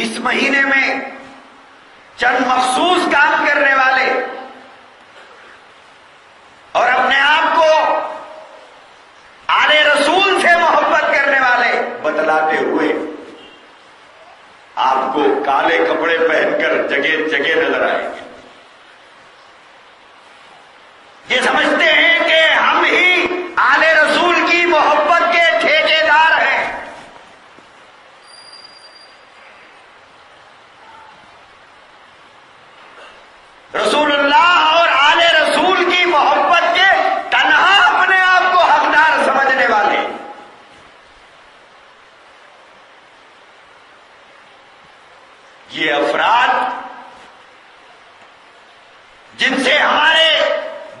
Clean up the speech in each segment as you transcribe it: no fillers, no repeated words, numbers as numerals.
اس مہینے میں چند مخصوص کام کرنے والے اور اپنے آپ کو آل رسول سے محبت کرنے والے بتلاتے ہوئے آپ کو کالے کپڑے پہن کر جگہ جگہ نظر آئیں گے. یہ سمجھتے ہیں کہ ہم ہی آل رسول کی محبت کے ٹھیکیدار ہیں. رسول اللہ اور آل رسول کی محبت کے تنہا اپنے آپ کو حقدار سمجھنے والے. یہ افراد جن سے ہمارے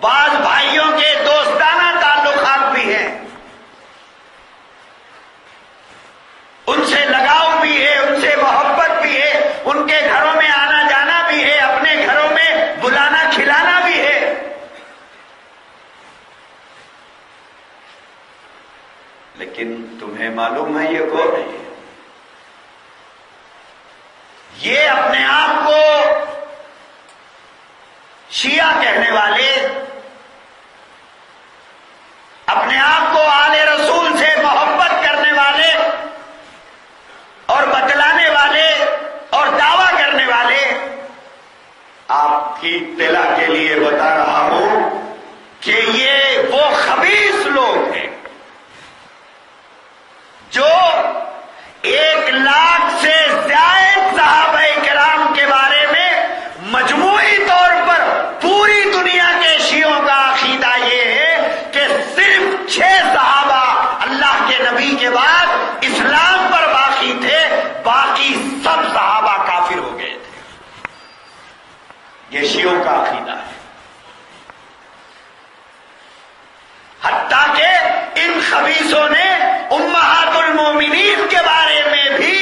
بعض بھائیوں کے دوستانہ تعلقات بھی ہیں، ان سے لگاؤ بھی ہے، ان سے محبت بھی ہے، ان کے گھروں میں آنا جانا بھی ہے، اپنے گھروں میں بلانا کھلانا بھی ہے. لیکن تمہیں معلوم ہے یہ کون ہے؟ یہ اپنے آپ کو شیعہ کہنے والے، اپنے آپ کو آل رسول سے محبت کرنے والے اور بتلانے والے اور دعویٰ کرنے والے، آپ کی اطلاع کے لیے بتا رہا ہوں کہ یہ وہ خبیث لوگ ہیں جو 1,00,000 سے زائد صحابہ کرام کے بارے میں مجموعی طور پر پوری دنیا کے شیعوں کا عقیدہ یہ ہے کہ صرف 6 صحابہ اللہ کے نبی کے بعد اسلام پر باقی تھے، باقی سب صحابہ کافر ہو گئے تھے. یہ شیعوں کا عقیدہ ہے. حتیٰ کہ ان خبیثوں نے امہات المومنین کے بارے میں بھی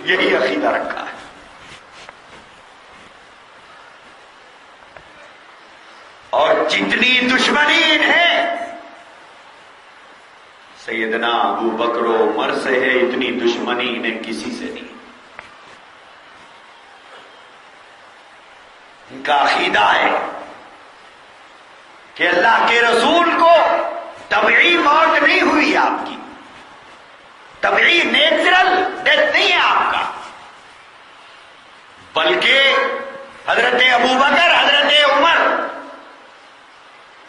یہی عقیدہ رکھا ہے. اور جتنی دشمنی انہیں سیدنا ابو بکر و عمر سے ہے، اتنی دشمنی انہیں کسی سے نہیں. ان کا عقیدہ ہے کہ اللہ کے رسول کو طبعی موت نہیں ہوئی، آپ کی طبعی نیچرل ڈیتھ نہیں ہے آپ کا، بلکہ حضرت ابو بکر، حضرت عمر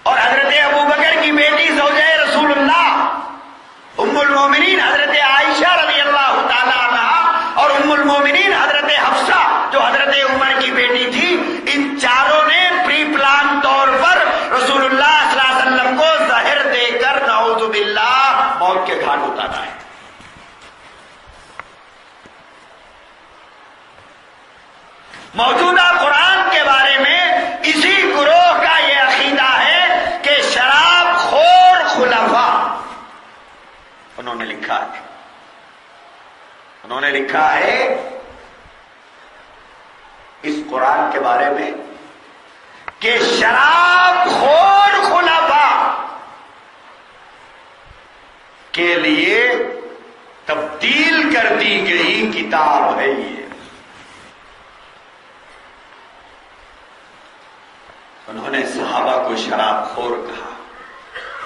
اور حضرت ابو بکر کی بیٹی زوجہ رسول اللہ ام المومنین حضرت عائشہ رضی اللہ تعالی عنہا اور ام المومنین حضرت حفصہ جو حضرت عمر کی بیٹی تھی، ان چاروں نے پری پلان طور پر رسول اللہ صلی اللہ علیہ وسلم کو زہر دے کر نعوذ باللہ موت کے گھاٹ اتارا ہے. موجودہ قرآن کے بارے میں اسی گروہ کا یہ عقیدہ ہے کہ شراب خور خلفاء، انہوں نے لکھا ہے اس قرآن کے بارے میں کہ شراب خور خلفاء کے لیے تبدیل کر دی گئی کتاب ہے یہ. انہوں نے صحابہ کو شراب خور کہا،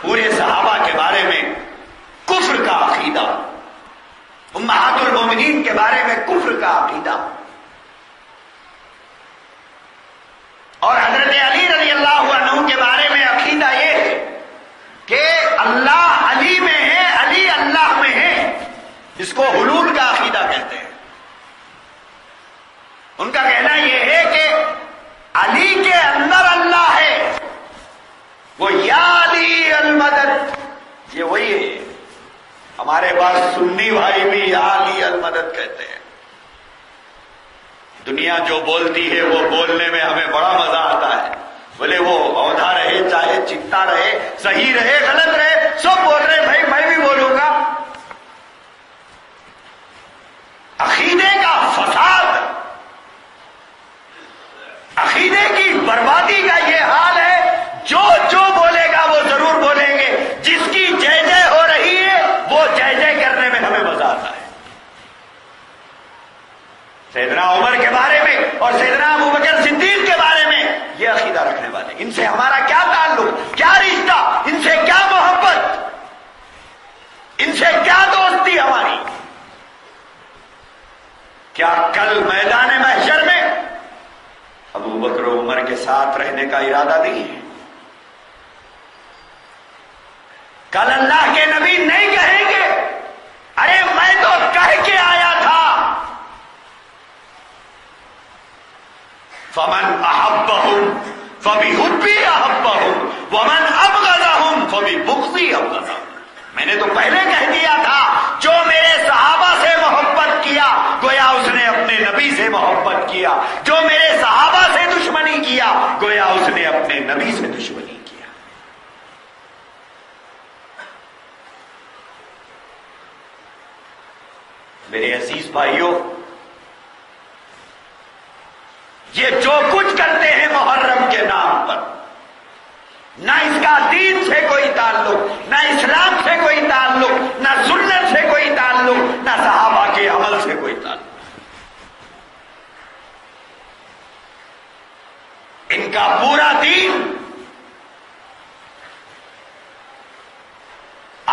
پورے صحابہ کے بارے میں کفر کا عقیدہ، امہات المومنین کے بارے میں کفر کا عقیدہ، اور حضرت علی رضی اللہ عنہ کے بارے میں عقیدہ یہ ہے کہ اللہ علی میں ہے، علی اللہ میں ہے، جس کو حلول کا عقیدہ کہتے ہیں. ان کا کہنا یہ ہے کہ علی کے اندر اللہ ہے، وہ یا علی المدد. یہ وہی ہے، ہمارے پاس سنی بھائی بھی یا علی المدد کہتے ہیں. دنیا جو بولتی ہے وہ بولنے میں ہمیں بڑا مزہ آتا ہے، بولے وہ عہدہ رہے چاہے چکتا رہے، صحیح رہے غلط رہے، سب بول رہے بھائی میں بھی بولوں گا. عقیدے کا فساد، عقیدے کی بربادی کا یہ حال ہے، جو بولے گا وہ ضرور بولیں گے، جس کی جے جے ہو رہی ہے وہ جے جے کرنے میں ہمیں مزہ آتا ہے. سیدنا عمر کے بارے میں اور سیدنا ابوبکر صدیق کے بارے میں یہ عقیدہ رکھنے والے، ان سے ہمارا کیا تعلق، کیا رشتہ، ان سے کیا محبت، ان سے کیا دوستی ہماری؟ کیا کل میدان محشر میں ابوبکر و عمر کے ساتھ رہنے کا ارادہ نہیں ہے؟ کل اللہ کے نبی نہیں کہیں گے ارے میں تو کہہ کے آیا تھا فمن احبهم فبحبی احبهم ومن ابغضهم فببغضی ابغضهم، میں نے تو پہلے کہہ دیا تھا جو میرے صحابہ سے محبت کیا گویا اس نے اپنے نبی سے محبت کیا، جو میرے صحابہ سے دشمنی کیا گویا اس نے اپنے نبی سے دشمنی کیا۔ میرے عزیز بھائیوں، یہ جو کچھ کرتے ہیں محرم کے نام پر، نہ اس کا دین سے کوئی تعلق، نہ اسلام سے کوئی تعلق، نہ سنت سے کوئی تعلق، نہ صحابہ کے عمل سے کوئی تعلق۔ ان کا پورا دین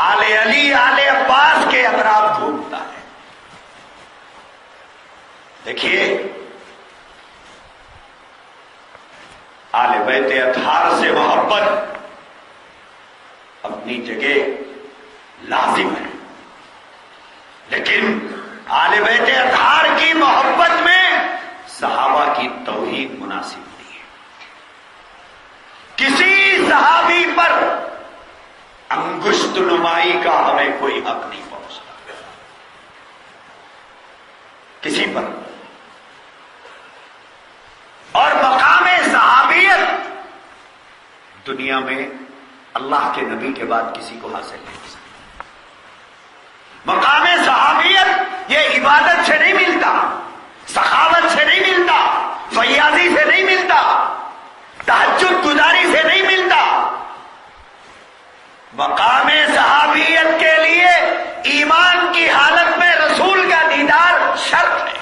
آل علی آل عباس کے اطراف گھومتا ہے۔ دیکھیے آل بیت اطہار سے محبت اپنی جگہ لازم ہے، لیکن آل بیت اطہار کی محبت میں صحابہ کی توہین مناسب نہیں ہے۔ کسی صحابی پر انگشت نمائی کا ہمیں کوئی حق نہیں پہنچتا، کسی پر۔ اور مقام صحابیت دنیا میں اللہ کے نبی کے بعد کسی کو حاصل نہیں ہو سکتا۔ مقام صحابیت یہ عبادت سے نہیں ملتا، سخاوت سے نہیں ملتا، فیاضی سے نہیں ملتا، تہجد گزاری سے نہیں ملتا۔ مقام صحابیت کے لیے ایمان کی حالت میں رسول کا دیدار شرط ہے۔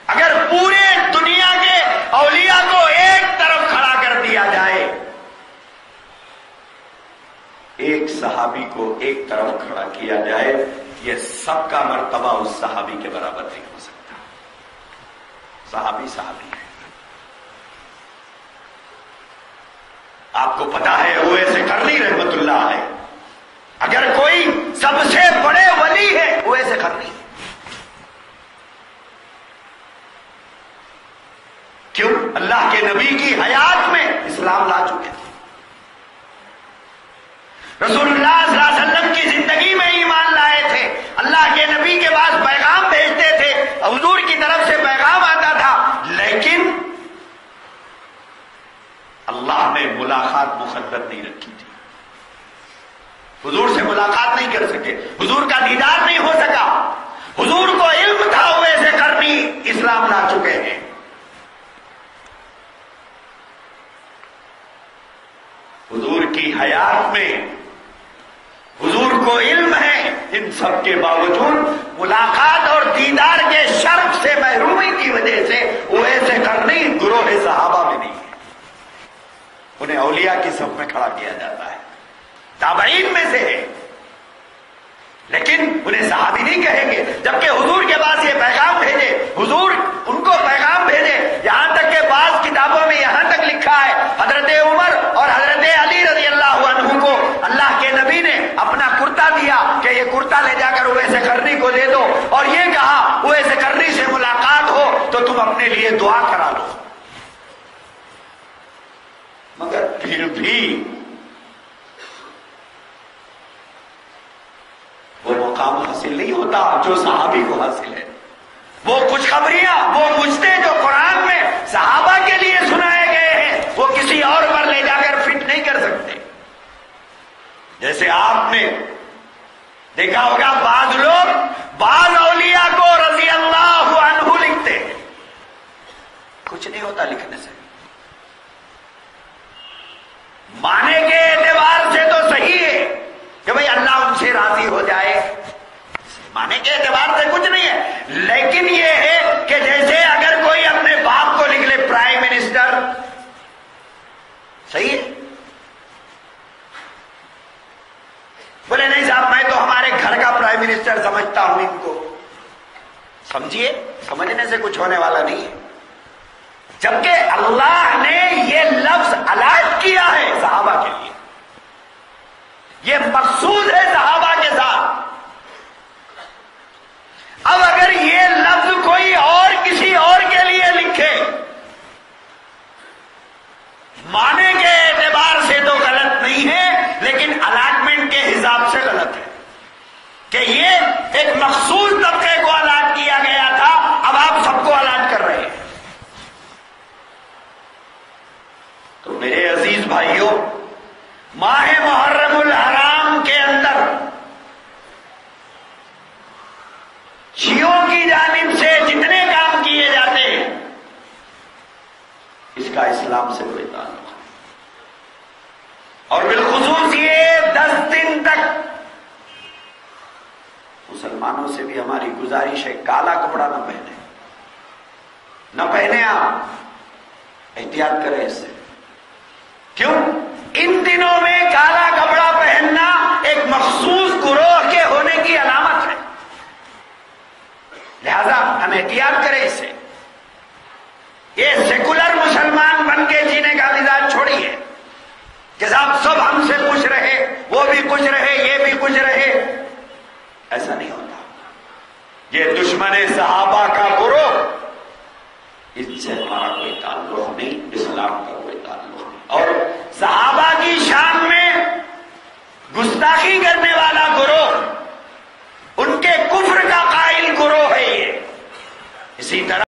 اگر پورے دنیا کے اولیاء کو ایک طرف کھڑا کر دیا جائے، ایک صحابی کو ایک طرف کھڑا کیا جائے، یہ سب کا مرتبہ اس صحابی کے برابر نہیں ہو سکتا۔ صحابی صحابی ہے۔ آپ کو پتا ہے اویس قرنی رحمت اللہ علیہ، اگر کوئی سب سے بڑے ولی ہے اویس قرنی۔ کیوں؟ اللہ کے نبی کی حیات میں اسلام لا چکے تھے، رسول اللہ صلی اللہ علیہ وسلم کی زندگی میں ایمان لائے تھے، اللہ کے نبی کے پاس پیغام بھیجتے تھے، حضور کی طرف سے پیغام آتا تھا، لیکن اللہ نے ملاقات مقدر نہیں رکھی تھی، حضور سے ملاقات نہیں کر سکے، حضور کا دیدار نہیں ہو سکا۔ حضور کو علم تھا اویس قرنی اسلام لا چکے ہیں۔ حضور کی حیات میں حضور کو علم ہے، ان سب کے باوجود ملاقات اور دیدار کے شرف سے محرومی کی وجہ سے اویس قرنی گروہ صحابہ میں نہیں ہے، انہیں اولیاء کی صف میں کھڑا کیا جاتا ہے، تابعین میں سے ہے، لیکن انہیں صحابی نہیں کہیں گے۔ جبکہ حضور کے پاس یہ پیغام بھیجے، حضور ان کو پیغام بھیجے، یہاں تک کہ بعض کتابوں میں یہاں تک لکھا ہے حضرت عمر اور حضرت علی رضی اللہ عنہ کو اللہ کے نبی نے اپنا کرتا دیا کہ یہ کرتا لے جا کر اویس قرنی کو دے دو، اور یہ کہا اویس قرنی سے ملاقات ہو تو تم اپنے لیے دعا کرا دو۔ مگر پھر بھی وہ مقام حاصل نہیں ہوتا جو صحابی کو حاصل ہے۔ وہ خوشخبریاں، وہ مجدے جو قرآن میں صحابہ کے لیے سنائے گئے ہیں، وہ کسی اور پر لے جا کر فٹ نہیں کر سکتے۔ جیسے آپ نے دیکھا ہوگا بعض لوگ بعض اولیاء کو رضی اللہ عنہ لکھتے ہیں، کچھ نہیں ہوتا لکھنے سے۔ معنی کے اعتبار سے تو صحیح ہے کہ بھئی اللہ ان سے راضی ہو جائے، معنی کے اعتبار سے کچھ نہیں ہے، خواتین کو. سمجھیے, سمجھنے سے کچھ ہونے والا نہیں ہے. جبکہ اللہ نے یہ لفظ الاٹ کیا ہے صحابہ کے لیے, یہ مقصود ہے صحابہ کے ساتھ. اب اگر یہ لفظ کوئی اور کسی اور کے لیے لکھے, معنی کے اعتبار سے تو غلط نہیں ہے, لیکن الاٹمنٹ کے حساب سے غلط ہے کہ یہ ایک مخصوص طبقے کو الاٹ کیا گیا تھا, اب آپ سب کو الاٹ کر رہے ہیں. تو میرے عزیز بھائیوں, ماہ محرم الحرام کے اندر شیعوں کی جانب سے جتنے کام کیے جاتے ہیں, اس کا اسلام سے کوئی تعلق نہیں. اور بالخصوص یہ 10 دن تک مسلمانوں سے بھی ہماری گزارش ہے, کالا کپڑا نہ پہنے, نہ پہنے. آپ احتیاط کریں اس سے. کیوں؟ ان دنوں میں کالا کپڑا پہننا ایک مخصوص گروہ کے ہونے کی علامت ہے, لہذا ہم احتیاط کریں اس سے. یہ سیکولر مسلمان بن کے جینے کا مزاج چھوڑیے کہ صاحب سب ہم سے خوش رہے, وہ بھی خوش رہے, یہ بھی خوش رہے. ایسا نہیں ہوتا. یہ دشمن صحابہ کا گروہ, اس سے ہمارا کوئی تعلق نہیں, اسلام کا کوئی تعلق نہیں. اور صحابہ کی شان میں گستاخی کرنے والا گروہ, ان کے کفر کا قائل گروہ ہے یہ. اسی طرح